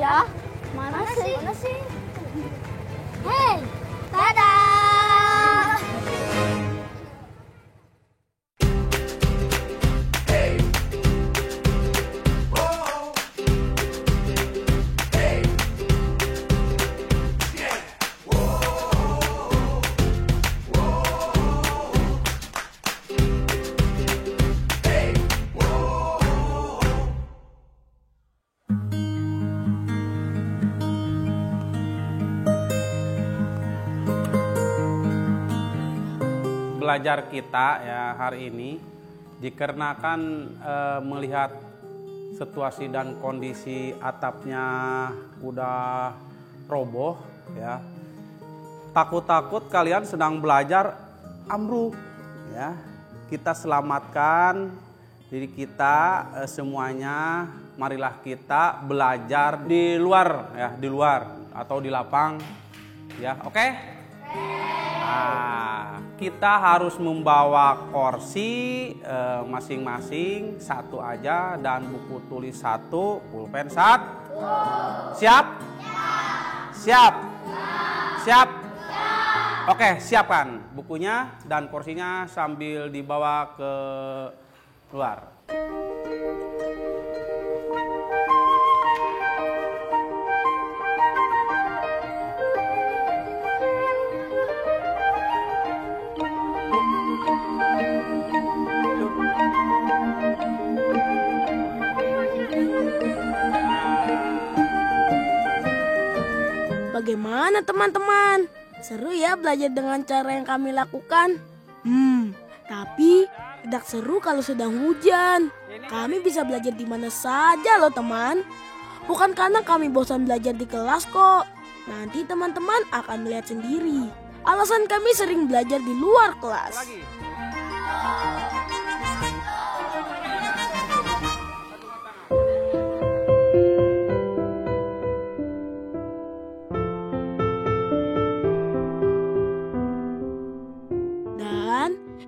ya? Mana sih? Hei, dadah! Belajar kita ya hari ini dikarenakan melihat situasi dan kondisi atapnya udah roboh ya. Takut-takut kalian sedang belajar ambruk ya. Kita selamatkan diri kita semuanya. Marilah kita belajar di luar ya, di luar atau di lapang ya. Oke? Nah, kita harus membawa kursi masing-masing satu aja dan buku tulis satu, pulpen satu. Siap? Siap? Siap? Oke, siapkan bukunya dan kursinya sambil dibawa ke luar. Bagaimana teman-teman? Seru ya belajar dengan cara yang kami lakukan? Tapi tidak seru kalau sedang hujan. Kami bisa belajar di mana saja loh teman. Bukan karena kami bosan belajar di kelas kok. Nanti teman-teman akan melihat sendiri. Alasan kami sering belajar di luar kelas.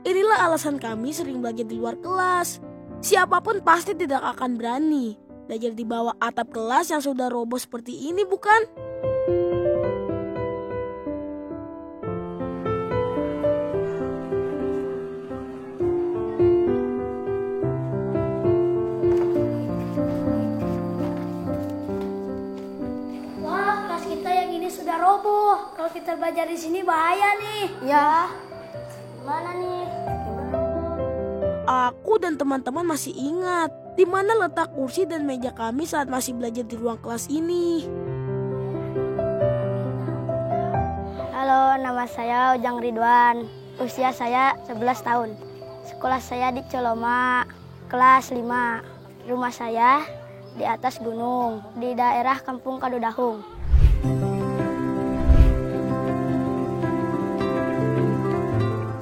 Inilah alasan kami sering belajar di luar kelas. Siapapun pasti tidak akan berani belajar di bawah atap kelas yang sudah roboh seperti ini, bukan? Wah, kelas kita yang ini sudah roboh. Kalau kita belajar di sini bahaya nih. Ya. Mana nih? Aku dan teman-teman masih ingat di mana letak kursi dan meja kami saat masih belajar di ruang kelas ini. Halo, nama saya Ujang Ridwan. Usia saya 11 tahun. Sekolah saya di Coloma, kelas 5. Rumah saya di atas gunung, di daerah Kampung Kadudahung.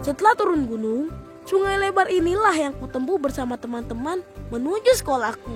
Setelah turun gunung, sungai lebar inilah yang kutempuh bersama teman-teman menuju sekolahku.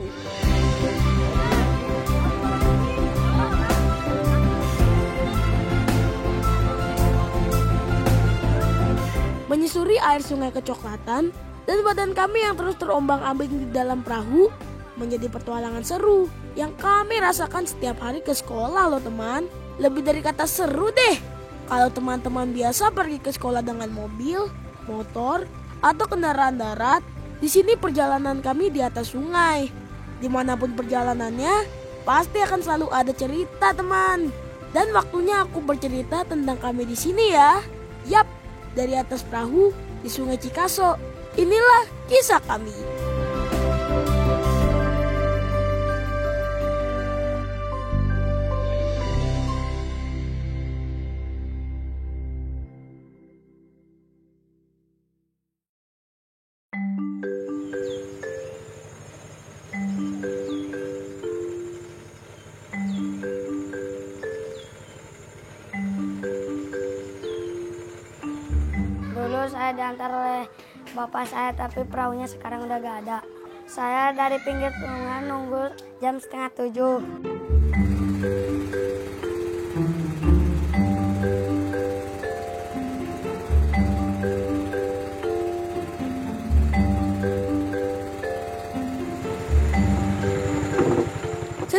Menyusuri air sungai kecoklatan dan badan kami yang terus terombang-ambing di dalam perahu menjadi petualangan seru yang kami rasakan setiap hari ke sekolah loh teman. Lebih dari kata seru deh. Kalau teman-teman biasa pergi ke sekolah dengan mobil, motor, atau kendaraan darat, di sini perjalanan kami di atas sungai. Dimanapun perjalanannya, pasti akan selalu ada cerita teman. Dan waktunya aku bercerita tentang kami di sini ya. Yap, dari atas perahu di Sungai Cikaso. Inilah kisah kami. Dulu saya diantar oleh bapak saya, tapi perahunya sekarang udah gak ada. Saya dari pinggir sungai nunggu jam 6:30.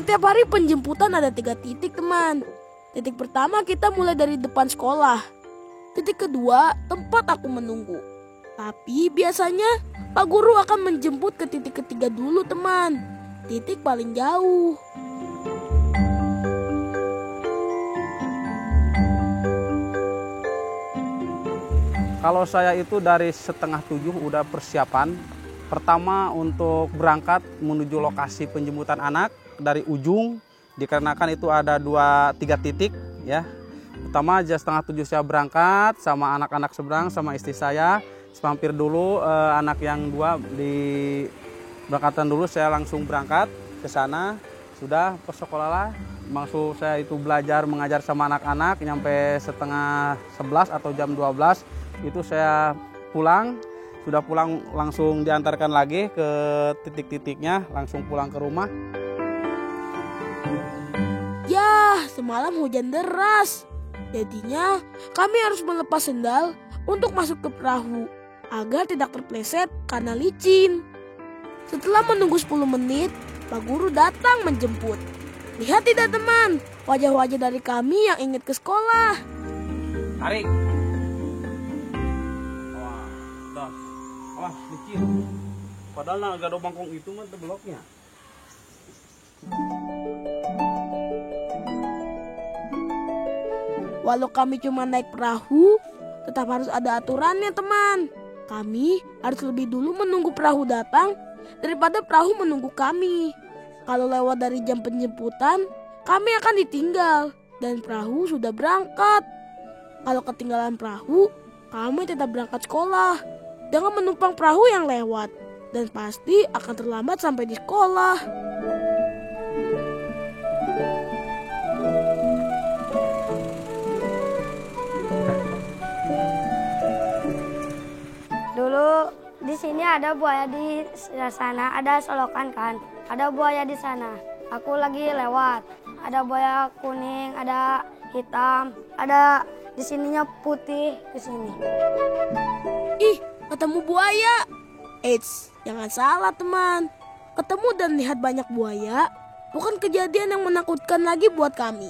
Setiap hari penjemputan ada 3 titik teman. Titik pertama kita mulai dari depan sekolah. Titik kedua tempat aku menunggu. Tapi biasanya Pak Guru akan menjemput ke titik ketiga dulu teman. Titik paling jauh. Kalau saya itu dari 6:30 udah persiapan. Pertama untuk berangkat menuju lokasi penjemputan anak dari ujung, dikarenakan itu ada 3 titik ya. Pertama jam 6:30 saya berangkat sama anak-anak seberang sama istri saya. Mampir dulu anak yang 2 di berangkatan dulu, saya langsung berangkat ke sana. Sudah ke sekolah lah. Maksud saya itu belajar mengajar sama anak-anak nyampe setengah 11 atau jam 12 itu saya pulang. Sudah pulang langsung diantarkan lagi ke titik-titiknya, langsung pulang ke rumah. Yah, semalam hujan deras. Jadinya kami harus melepas sendal untuk masuk ke perahu agar tidak terpleset karena licin. Setelah menunggu 10 menit, Pak Guru datang menjemput. Lihat tidak teman, wajah-wajah dari kami yang ingin ke sekolah. Tarik. Wah, licin. Padahal agak ada bangkong itu mah bloknya. Walau kami cuma naik perahu, tetap harus ada aturannya teman. Kami harus lebih dulu menunggu perahu datang daripada perahu menunggu kami. Kalau lewat dari jam penjemputan, kami akan ditinggal dan perahu sudah berangkat. Kalau ketinggalan perahu, kami tetap berangkat sekolah dengan menumpang perahu yang lewat dan pasti akan terlambat sampai di sekolah. Dulu di sini ada buaya, di sana ada solokan kan. Ada buaya di sana. Aku lagi lewat. Ada buaya kuning, ada hitam, ada di sininya putih ke sini. Ih, ketemu buaya. Eits, jangan salah teman. Ketemu dan lihat banyak buaya bukan kejadian yang menakutkan lagi buat kami.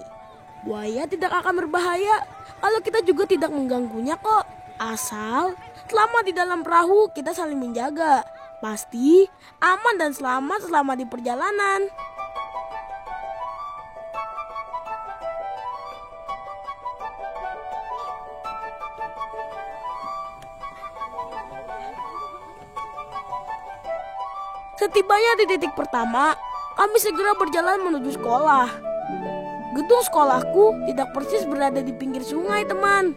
Buaya tidak akan berbahaya kalau kita juga tidak mengganggunya kok. Asal selama di dalam perahu kita saling menjaga. Pasti aman dan selamat selama di perjalanan. Setibanya di titik pertama, kami segera berjalan menuju sekolah. Gedung sekolahku tidak persis berada di pinggir sungai, teman.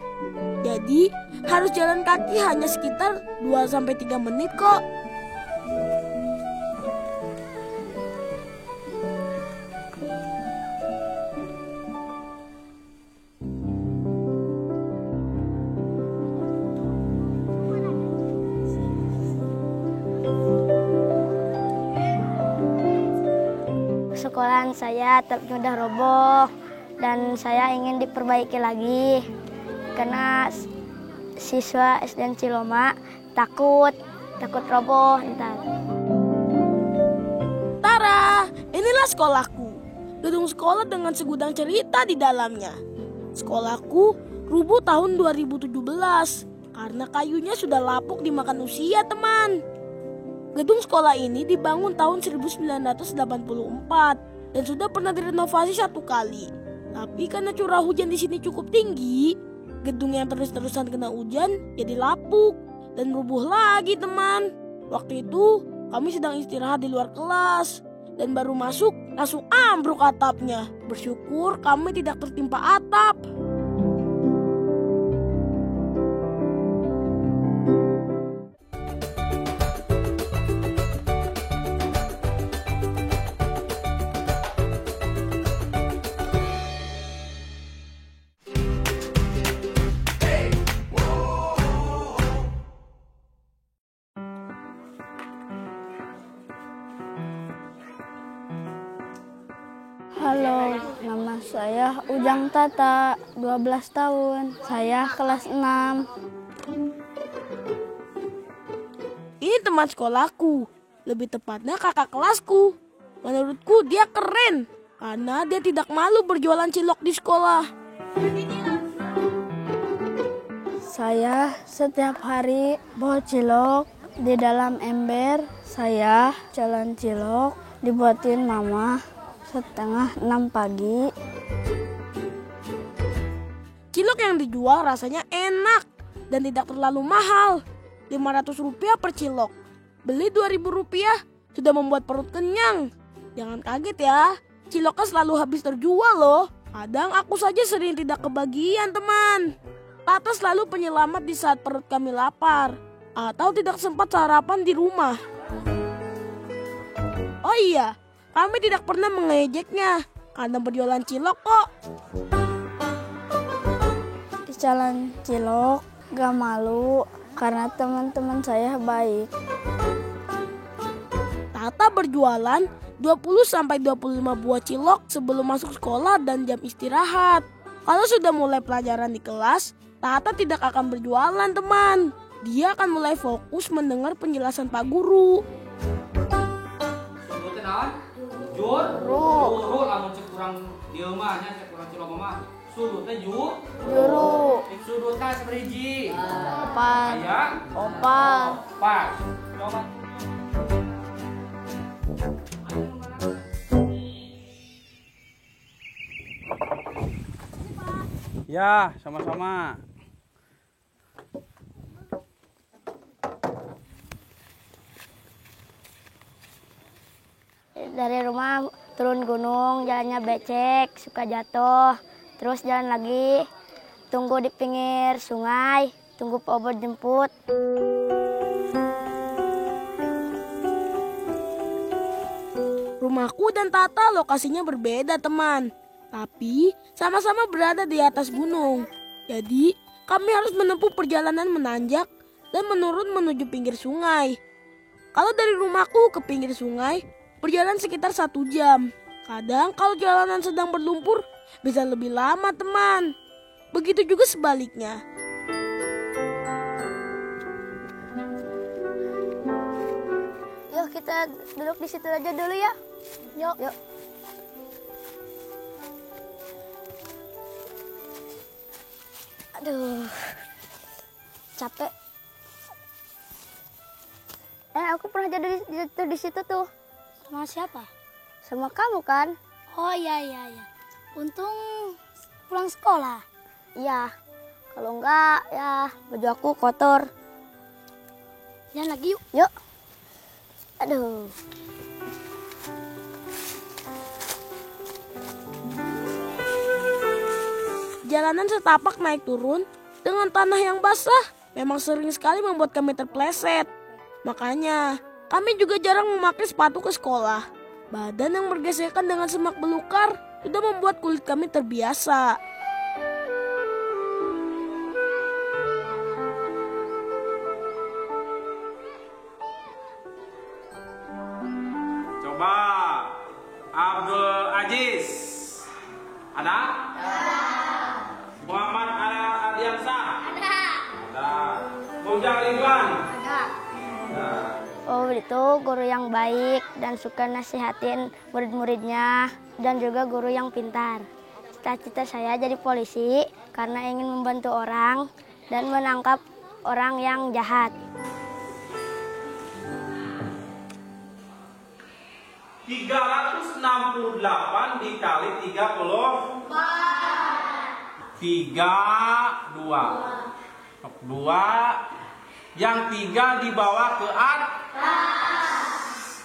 Jadi, harus jalan kaki hanya sekitar 2-3 menit kok. Sekolahan saya sudah roboh dan saya ingin diperbaiki lagi karena siswa SDN Ciloma takut roboh ntar. Tara, inilah sekolahku. Gedung sekolah dengan segudang cerita di dalamnya. Sekolahku rubuh tahun 2017 karena kayunya sudah lapuk dimakan usia, teman. Gedung sekolah ini dibangun tahun 1984 dan sudah pernah direnovasi 1 kali. Tapi karena curah hujan di sini cukup tinggi, gedung yang terus-terusan kena hujan jadi lapuk dan rubuh lagi, teman. Waktu itu kami sedang istirahat di luar kelas dan baru masuk langsung ambruk atapnya. Bersyukur kami tidak tertimpa atap. Halo, nama saya Ujang Tata, 12 tahun. Saya kelas 6. Ini teman sekolahku, lebih tepatnya kakak kelasku. Menurutku dia keren karena dia tidak malu berjualan cilok di sekolah. Saya setiap hari bawa cilok di dalam ember. Saya jalan cilok dibuatin mama setengah 6 pagi. Cilok yang dijual rasanya enak dan tidak terlalu mahal. Rp500 per cilok. Beli Rp2.000 sudah membuat perut kenyang. Jangan kaget ya, ciloknya selalu habis terjual loh. Kadang aku saja sering tidak kebagian teman. Tata selalu penyelamat di saat perut kami lapar atau tidak sempat sarapan di rumah. Oh iya, kami tidak pernah mengejeknya karena berjualan cilok kok. Di jalan cilok gak malu karena teman-teman saya baik. Tata berjualan 20-25 buah cilok sebelum masuk sekolah dan jam istirahat. Kalau sudah mulai pelajaran di kelas, Tata tidak akan berjualan teman. Dia akan mulai fokus mendengar penjelasan Pak Guru. Sebutin naon? Juru lamun cek kurang dieu mah nya cek kurang cilok mah. Sudut teh Juru, Sudut teh saberhiji. opat, Aya opal. pas. Coba. Ya, sama-sama. Dari rumah turun gunung, jalannya becek, suka jatuh. Terus jalan lagi, tunggu di pinggir sungai, tunggu Pak Obot jemput. Rumahku dan Tata lokasinya berbeda teman. Tapi sama-sama berada di atas gunung. Jadi kami harus menempuh perjalanan menanjak dan menurun menuju pinggir sungai. Kalau dari rumahku ke pinggir sungai, berjalan sekitar 1 jam. Kadang kalau jalanan sedang berlumpur, bisa lebih lama teman. Begitu juga sebaliknya. Yuk kita duduk di situ aja dulu ya. Yuk. Aduh, capek. Aku pernah jadi di situ tuh. Sama siapa? Sama kamu kan? Oh iya. Untung pulang sekolah. Iya. Kalau enggak ya baju aku kotor. Jalan lagi yuk. Yuk. Aduh. Jalanan setapak naik turun dengan tanah yang basah memang sering sekali membuat kami terpleset. Makanya kami juga jarang memakai sepatu ke sekolah. Badan yang bergesekan dengan semak belukar sudah membuat kulit kami terbiasa. Coba Abdul Aziz. Ada? Muhammad Adiansa. Ada. Mujang Ridwan. Ada. Oh itu guru yang baik dan suka nasihatin murid-muridnya dan juga guru yang pintar. Cita-cita saya jadi polisi karena ingin membantu orang dan menangkap orang yang jahat. 368 dikali 34. 3, 2. Yang 3 dibawa ke atas.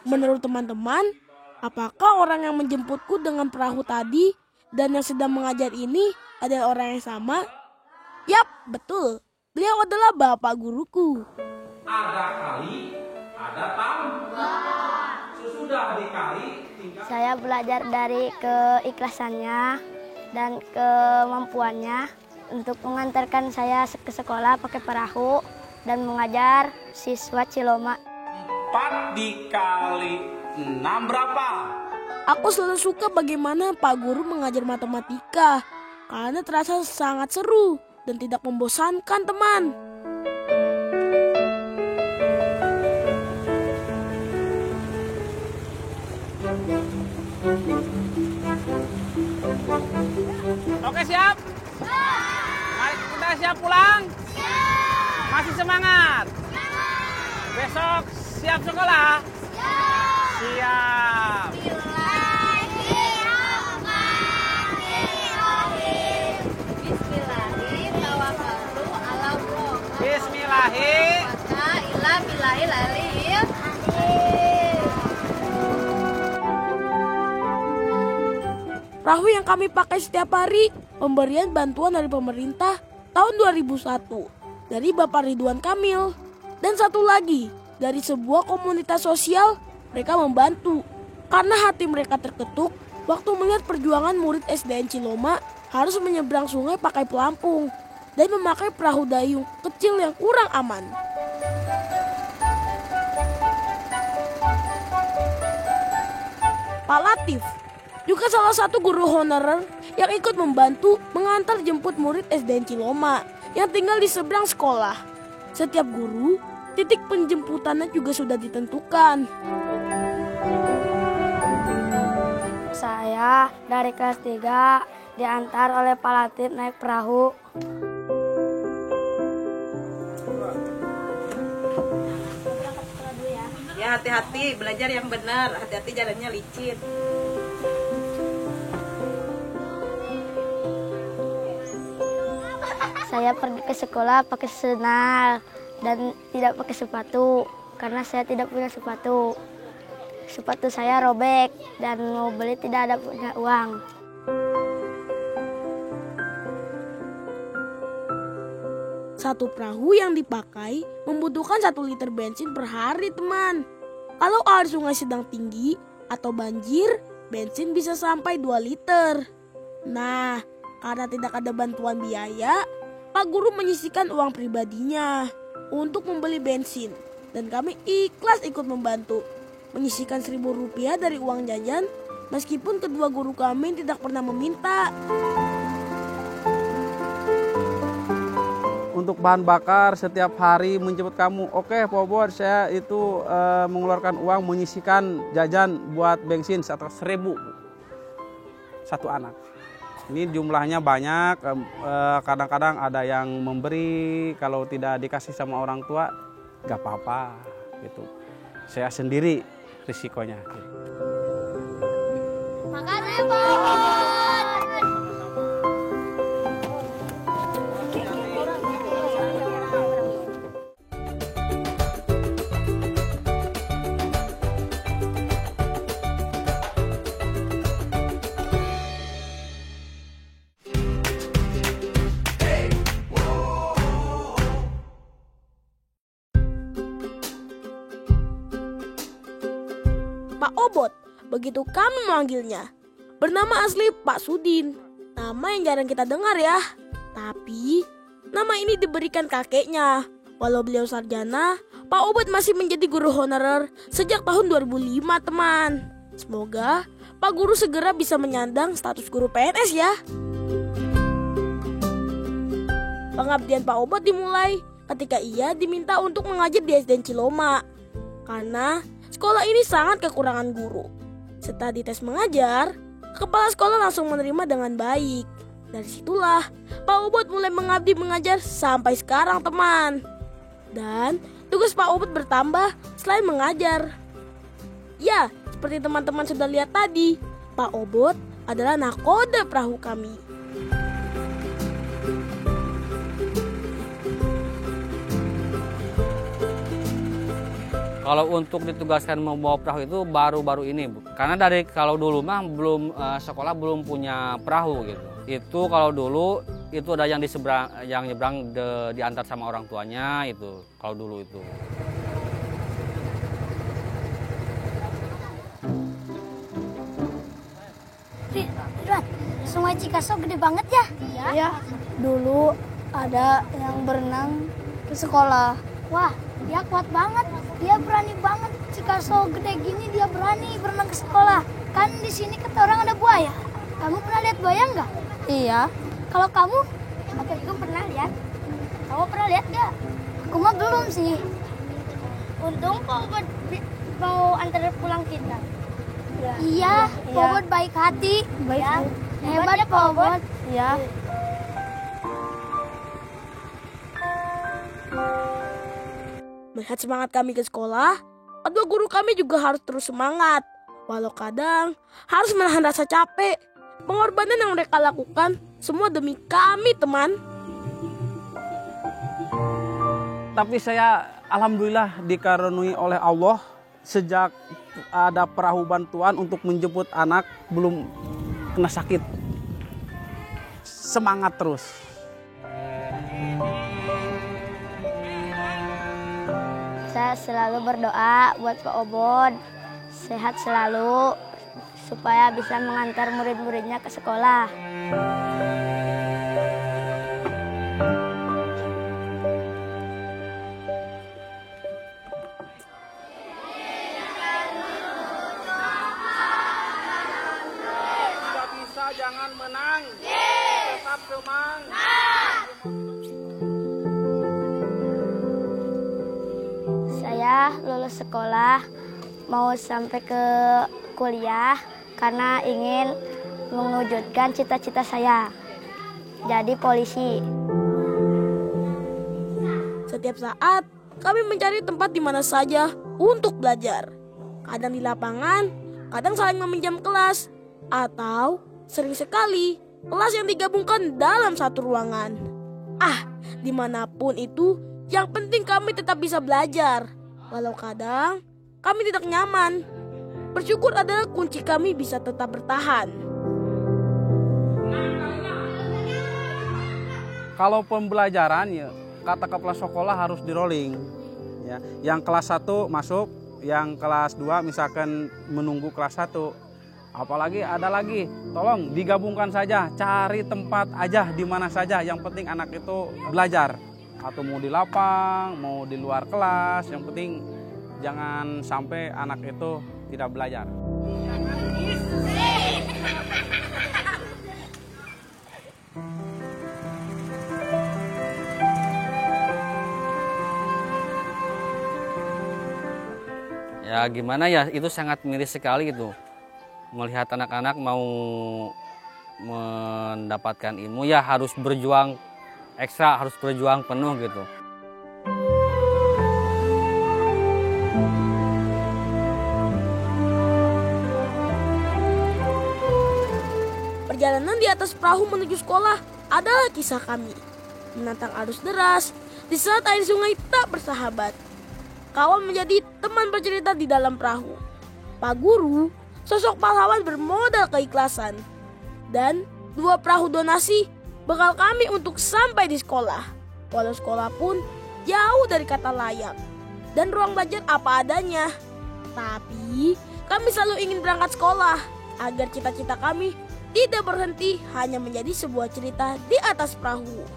Menurut teman-teman, apakah orang yang menjemputku dengan perahu tadi dan yang sedang mengajar ini adalah orang yang sama? Yap, betul. Beliau adalah bapak guruku. Ada kali, ada tambah. Sesudah dikali, tinggal. Saya belajar dari keikhlasannya dan kemampuannya untuk mengantarkan saya ke sekolah pakai perahu dan mengajar siswa Ciloma. 4 dikali 6 berapa? Aku selalu suka bagaimana Pak Guru mengajar matematika karena terasa sangat seru dan tidak membosankan teman. Oke, siap? Mari kita siap pulang? Masih semangat? Besok siap sekolah? Siap. Perahu yang kami pakai setiap hari pemberian bantuan dari pemerintah tahun 2001 dari Bapak Ridwan Kamil. Dan satu lagi, dari sebuah komunitas sosial mereka membantu karena hati mereka terketuk waktu melihat perjuangan murid SDN Ciloma harus menyeberang sungai pakai pelampung dan memakai perahu dayung kecil yang kurang aman. Pak Latif juga salah satu guru honorer yang ikut membantu mengantar jemput murid SDN Ciloma yang tinggal di seberang sekolah. Setiap guru, titik penjemputannya juga sudah ditentukan. Saya dari kelas 3 diantar oleh Pak Latif naik perahu. Ya hati-hati, belajar yang benar, hati-hati jalannya licin. Saya pergi ke sekolah pakai sendal dan tidak pakai sepatu karena saya tidak punya sepatu. Sepatu saya robek dan mau beli tidak ada punya uang. Satu perahu yang dipakai membutuhkan 1 liter bensin per hari, teman. Kalau air sungai sedang tinggi atau banjir, bensin bisa sampai 2 liter. Nah, karena tidak ada bantuan biaya, Pak Guru menyisihkan uang pribadinya untuk membeli bensin. Dan kami ikhlas ikut membantu. Menyisihkan Rp1.000 dari uang jajan, meskipun kedua guru kami tidak pernah meminta. Untuk bahan bakar setiap hari menjemput kamu. Oke, Pak Obot, saya itu mengeluarkan uang menyisihkan jajan buat bensin 100.000 satu anak. Ini jumlahnya banyak, kadang-kadang ada yang memberi, kalau tidak dikasih sama orang tua, gak apa-apa gitu. Saya sendiri risikonya. Makasih, Pak. Pak Obot, begitu kami memanggilnya. Bernama asli Pak Sudin. Nama yang jarang kita dengar ya. Tapi, nama ini diberikan kakeknya. Walau beliau sarjana, Pak Obot masih menjadi guru honorer sejak tahun 2005, teman. Semoga Pak Guru segera bisa menyandang status guru PNS ya. Pengabdian Pak Obot dimulai ketika ia diminta untuk mengajar di SDN Ciloma. Karena sekolah ini sangat kekurangan guru. Setelah dites mengajar, kepala sekolah langsung menerima dengan baik. Dari situlah Pak Obot mulai mengabdi mengajar sampai sekarang, teman. Dan tugas Pak Obot bertambah selain mengajar. Ya, seperti teman-teman sudah lihat tadi, Pak Obot adalah nakoda perahu kami. Kalau untuk ditugaskan membawa perahu itu baru-baru ini, Bu. Karena dari kalau dulu mah belum sekolah belum punya perahu gitu. Itu kalau dulu itu ada yang yang nyebrang diantar sama orang tuanya itu. Kalau dulu itu. Ridwan, Sungai Cikaso gede banget ya? Ya, dulu ada yang berenang ke sekolah. Wah, dia kuat banget. Dia berani banget. Cikaso gede gini dia berani berenang ke sekolah. Kan di sini kata orang ada buaya. Kamu pernah lihat buaya nggak? Iya, Kalau kamu, aku juga pernah lihat. Kamu pernah lihat nggak? Aku mah belum sih. Untung Pak Obot mau antar pulang kita. Iya, Pak Obot baik hati. Baik Ya, hati. hebat ya Pak Obot. Ya, Melihat semangat kami ke sekolah, kedua guru kami juga harus terus semangat. Walau kadang harus menahan rasa capek. Pengorbanan yang mereka lakukan semua demi kami, teman. Tapi saya alhamdulillah dikaruniai oleh Allah sejak ada perahu bantuan untuk menjemput anak belum kena sakit. Semangat terus. saya selalu berdoa buat Pak Obod sehat selalu supaya bisa mengantar murid-muridnya ke sekolah. Tidak bisa jangan menang. Tetap semangat. Saya lulus sekolah mau sampai ke kuliah karena ingin mewujudkan cita-cita saya jadi polisi. Setiap saat kami mencari tempat di mana saja untuk belajar. Kadang di lapangan, kadang saling meminjam kelas, atau sering sekali kelas yang digabungkan dalam satu ruangan. Dimanapun itu, yang penting kami tetap bisa belajar. Walau kadang kami tidak nyaman. Bersyukur adalah kunci kami bisa tetap bertahan. Kalau pembelajaran ya kata kepala sekolah harus di rolling. Ya, yang kelas 1 masuk, yang kelas 2 misalkan menunggu kelas 1. Apalagi ada lagi, tolong digabungkan saja, cari tempat aja di mana saja. Yang penting anak itu belajar. Atau mau di lapang, mau di luar kelas, yang penting jangan sampai anak itu tidak belajar. Ya gimana ya, itu sangat miris sekali gitu. Melihat anak-anak mau mendapatkan ilmu ya harus berjuang ekstra, harus berjuang penuh gitu. Perjalanan di atas perahu menuju sekolah adalah kisah kami. Menantang arus deras, di saat air sungai tak bersahabat. Kawan menjadi teman bercerita di dalam perahu. Pak Guru, sosok pahlawan bermodal keikhlasan. Dan 2 perahu donasi bekal kami untuk sampai di sekolah. Walau sekolah pun jauh dari kata layak. Dan ruang belajar apa adanya. Tapi kami selalu ingin berangkat sekolah agar cita-cita kami tidak berhenti hanya menjadi sebuah cerita di atas perahu.